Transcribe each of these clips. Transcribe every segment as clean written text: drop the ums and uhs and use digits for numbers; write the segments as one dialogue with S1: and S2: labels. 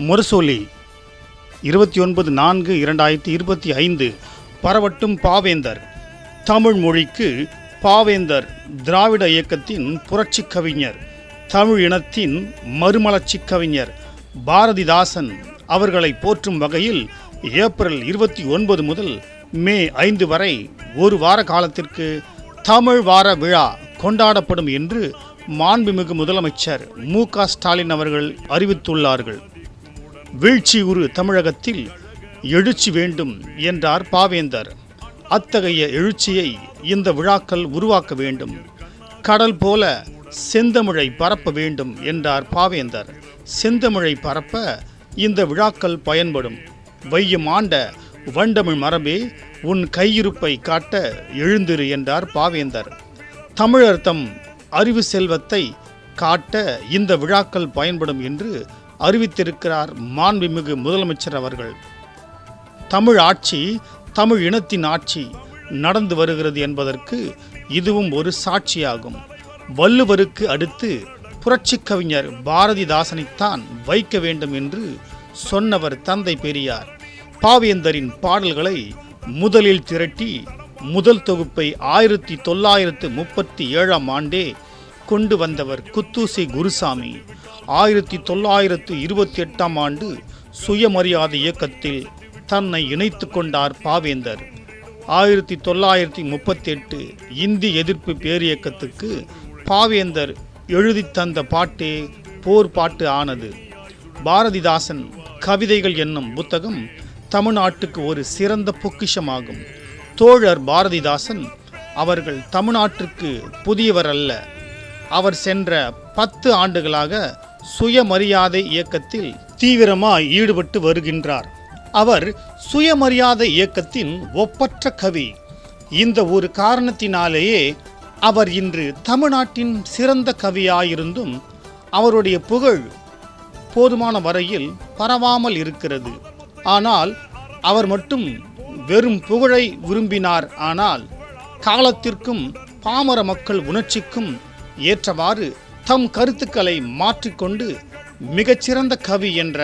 S1: முரசொலி 29/4/2025 பரவட்டும் பாவேந்தர். தமிழ் மொழிக்கு பாவேந்தர் திராவிட இயக்கத்தின் புரட்சி கவிஞர், தமிழ் இனத்தின் மறுமலர்ச்சி கவிஞர் பாரதிதாசன் அவர்களை போற்றும் வகையில் ஏப்ரல் 29 முதல் மே 5 வரை ஒரு வார காலத்திற்கு தமிழ் வார விழா கொண்டாடப்படும் என்று மாண்புமிகு முதலமைச்சர் மு.க. ஸ்டாலின் அவர்கள் அறிவித்துள்ளார்கள். வீழ்ச்சியுறு தமிழகத்தில் எழுச்சி வேண்டும் என்றார் பாவேந்தர். அத்தகைய எழுச்சியை இந்த விழாக்கள் உருவாக்க வேண்டும். கடல் போல செந்தமிழை பரப்ப வேண்டும் என்றார் பாவேந்தர். செந்தமிழை பரப்ப இந்த விழாக்கள் பயன்படும். வையம் ஆண்ட வண்டமிழ் மரபே உன் கையிருப்பை காட்ட எழுந்திரு என்றார் பாவேந்தர். தமிழர் தம் அறிவு செல்வத்தை காட்ட இந்த விழாக்கள் பயன்படும் என்று அறிவித்திருக்கிறார் மாண்புமிகு முதலமைச்சர் அவர்கள். தமிழ் ஆட்சி, தமிழ் இனத்தின் ஆட்சி நடந்து வருகிறது என்பதற்கு இதுவும் ஒரு சாட்சியாகும். வள்ளுவருக்கு அடுத்து புரட்சி கவிஞர் பாரதிதாசனைத்தான் வைக்க வேண்டும் என்று சொன்னவர் தந்தை பெரியார். பாவேந்தரின் பாடல்களை முதலில் திரட்டி முதல் தொகுப்பை 1937 ஆண்டே கொண்டு வந்தவர் குத்தூசி குருசாமி. 1928 ஆண்டு சுயமரியாதை இயக்கத்தில் தன்னை இணைத்து கொண்டார் பாவேந்தர். 1938 இந்தி எதிர்ப்பு பேரியக்கத்துக்கு பாவேந்தர் எழுதி தந்த பாட்டே போர் பாட்டு ஆனது. பாரதிதாசன் கவிதைகள் என்னும் புத்தகம் தமிழ்நாட்டுக்கு ஒரு சிறந்த பொக்கிஷமாகும். தோழர் பாரதிதாசன் அவர்கள் தமிழ்நாட்டிற்கு புதியவர் அல்ல. அவர் சென்ற 10 ஆண்டுகளாக சுயமரியாதை இயக்கத்தில் தீவிரமாய் ஈடுபட்டு வருகின்றார். அவர் சுயமரியாதை இயக்கத்தின் ஒப்பற்ற கவி. இந்த ஒரு காரணத்தினாலேயே அவர் இன்று தமிழ்நாட்டின் சிறந்த கவியாயிருந்தும் அவருடைய புகழ் போதுமான வரையில் பரவாமல் இருக்கிறது. ஆனால் அவர் மட்டும் வெறும் புகழை விரும்பினார். ஆனால் காலத்திற்கும் பாமர மக்கள் உணர்ச்சிக்கும் ஏற்றவாறு தம் கருத்துக்களை மாற்றிக்கொண்டு மிகச்சிறந்த கவி என்ற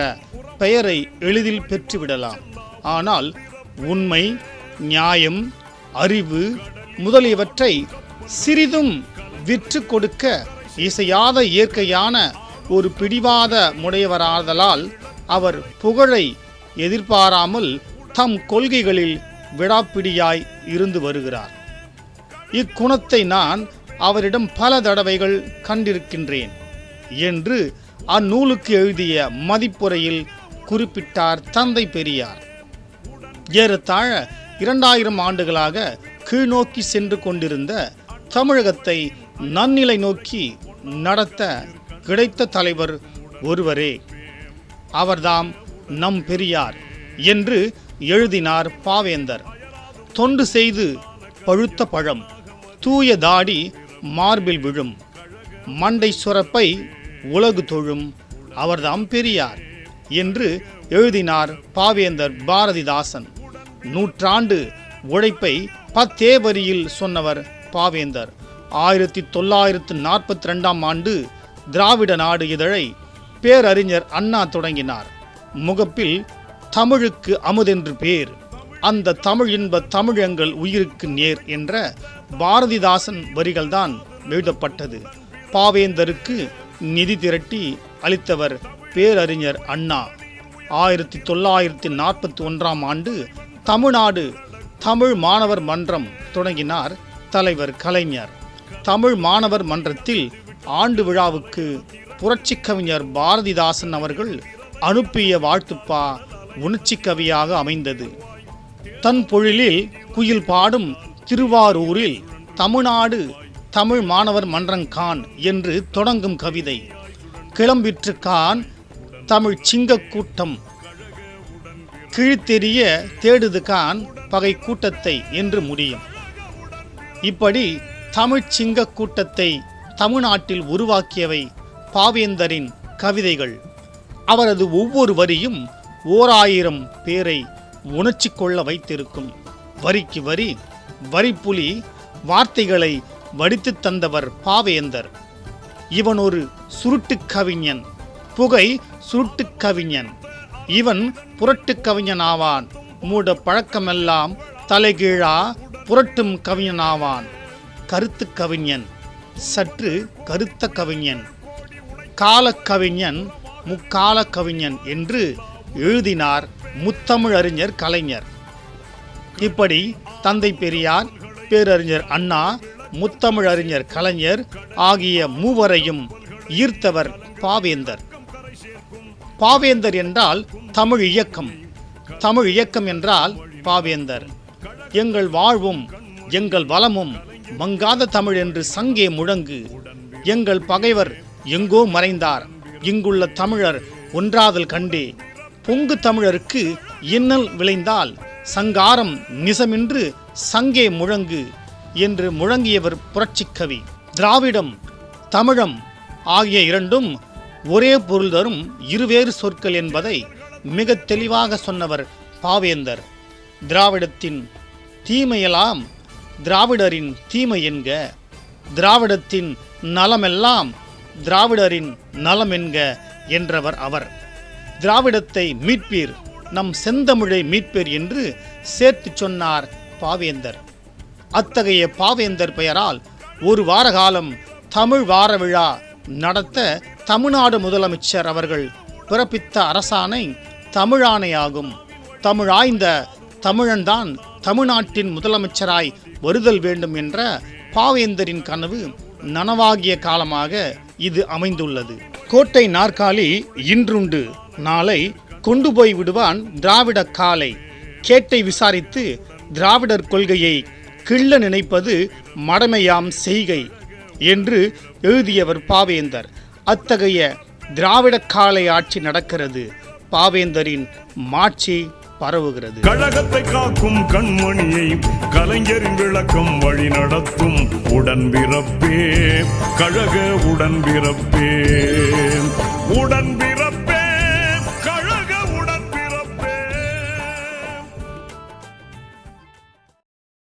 S1: பெயரை எளிதில் பெற்றுவிடலாம். ஆனால் உண்மை, நியாயம், அறிவு முதலியவற்றை சிறிதும் விற்று கொடுக்க இசையாத இயற்கையான ஒரு பிடிவாத முடையவராதலால் அவர் புகழை எதிர்பாராமல் தம் கொள்கைகளில் விடாப்பிடியாய் இருந்து வருகிறார். இக்குணத்தை நான் அவரிடம் பல தடவைகள் கண்டிருக்கின்றேன் என்று அந்நூலுக்கு எழுதிய மதிப்புரையில் குறிப்பிட்டார் தந்தை பெரியார். ஏறத்தாழ 2000 ஆண்டுகளாக கீழ்நோக்கி சென்று கொண்டிருந்த தமிழகத்தை நன்னிலை நோக்கி நடத்த கிடைத்த தலைவர் ஒருவரே. அவர்தாம் நம் பெரியார் என்று எழுதினார் பாவேந்தர். தொண்டு செய்து பழுத்த பழம், தூய தாடி மார்பில் விழும், மண்டை சுரப்பை உலகு தொழும், அவர்தாம் பெரியார் என்று எழுதினார் பாவேந்தர் பாரதிதாசன். நூற்றாண்டு உழைப்பை 10 வரியில் சொன்னவர் பாவேந்தர். 1942 ஆண்டு திராவிட நாடு இதழை பேரறிஞர் அண்ணா தொடங்கினார். முகப்பில் தமிழுக்கு அமுதென்று பேர், அந்த தமிழ் இன்ப தமிழங்கள் உயிருக்கு நேர் என்ற பாரதிதாசன் வரிகள்தான் எழுதப்பட்டது. பாவேந்தருக்கு நிதி திரட்டி அளித்தவர் பேரறிஞர் அண்ணா. 1941 ஆண்டு தமிழ்நாடு தமிழ் மாணவர் மன்றம் தொடங்கினார் தலைவர் கலைஞர். தமிழ் மாணவர் மன்றத்தில் ஆண்டு விழாவுக்கு புரட்சி கவிஞர் பாரதிதாசன் அவர்கள் அனுப்பிய வாழ்த்துப்பா உணர்ச்சி கவியாக அமைந்தது. தன் பொழிலில் குயில் பாடும் திருவாரூரில் தமிழ்நாடு தமிழ் மாணவர் மன்றங்கான் என்று தொடங்கும் கவிதை கிளம்பிற்று கான் தமிழ் சிங்க கூட்டம், கிழித்தெறிய தேடுது கான் பகை கூட்டத்தை என்று முடியும். இப்படி தமிழ் சிங்க கூட்டத்தை தமிழ்நாட்டில் உருவாக்கியவை பாவேந்தரின் கவிதைகள். அவரது ஒவ்வொரு வரியும் 1000 பேரை உணர்ச்சி கொள்ள வைத்திருக்கும். வரிக்கு வரி, வரிப்புலி வார்த்தைகளை வடித்து தந்தவர் பாவேந்தர். இவன் ஒரு சுருட்டு கவிஞன், புகை சுருட்டுக் கவிஞன். இவன் புரட்டுக் கவிஞனாவான். மூட பழக்கமெல்லாம் தலைகீழா புரட்டும் கவிஞனாவான். கருத்துக் கவிஞன், சற்று கருத்த கவிஞன், காலக்கவிஞன், முக்கால கவிஞன் என்று எழுதினார் முத்தமிழறிஞர் கலைஞர். இப்படி தந்தை பெரியார், பேரறிஞர் அண்ணா, முத்தமிழறிஞர் கலைஞர் ஆகிய மூவரையும் ஈர்த்தவர் பாவேந்தர். பாவேந்தர் என்றால் தமிழ் இயக்கம், தமிழ் இயக்கம் என்றால் பாவேந்தர். எங்கள் வாழ்வும் எங்கள் வளமும் மங்காத தமிழ் என்று சங்கே முழங்கு. எங்கள் பகைவர் எங்கோ மறைந்தார், இங்குள்ள தமிழர் ஒன்றாதல் கண்டே. பொங்கு தமிழருக்கு இன்னல் விளைந்தால் சங்காரம் நிசமின்று சங்கே முழங்கு என்று முழங்கியவர் புரட்சிக்கவி. திராவிடம், தமிழம் ஆகிய இரண்டும் ஒரே பொருள் தரும் இருவேறு சொற்கள் என்பதை மிக தெளிவாக சொன்னவர் பாவேந்தர். திராவிடத்தின் தீமையெல்லாம் திராவிடரின் தீமை என்க, திராவிடத்தின் நலமெல்லாம் திராவிடரின் நலம் என்க என்றவர் அவர். திராவிடத்தை மீட்பீர், நம் செந்தமிழை மீட்பீர் என்று சேர்த்து சொன்னார் பாவேந்தர். அத்தகைய பாவேந்தர் பெயரால் ஒரு வார காலம் தமிழ் வார விழா நடத்த தமிழ்நாடு முதலமைச்சர் அவர்கள் பிறப்பித்த அரசாணை தமிழாணையாகும். தமிழாய்ந்த தமிழன்தான் தமிழ்நாட்டின் முதலமைச்சராய் வருதல் வேண்டும் என்ற பாவேந்தரின் கனவு நனவாகிய காலமாக இது அமைந்துள்ளது. கோட்டை நாற்காலி இன்றுண்டு, நாளை கொண்டு போய் விடுவான் திராவிட காலை. கேட்டை விசாரித்து திராவிடர் கொள்கையை கிள்ள நினைப்பது மடமையாம் செய்கை என்று எழுதியவர் பாவேந்தர். அத்தகைய திராவிட காலை ஆட்சி நடக்கிறது. பாவேந்தரின் மாட்சி பரவுகிறது.
S2: கழகத்தை காக்கும் கண்மணியை கலைஞரின் விளக்கம் வழி நடத்தும் உடன்பிறப்பே, கழக உடன்பிறப்பே, உடன்பிறப்பே.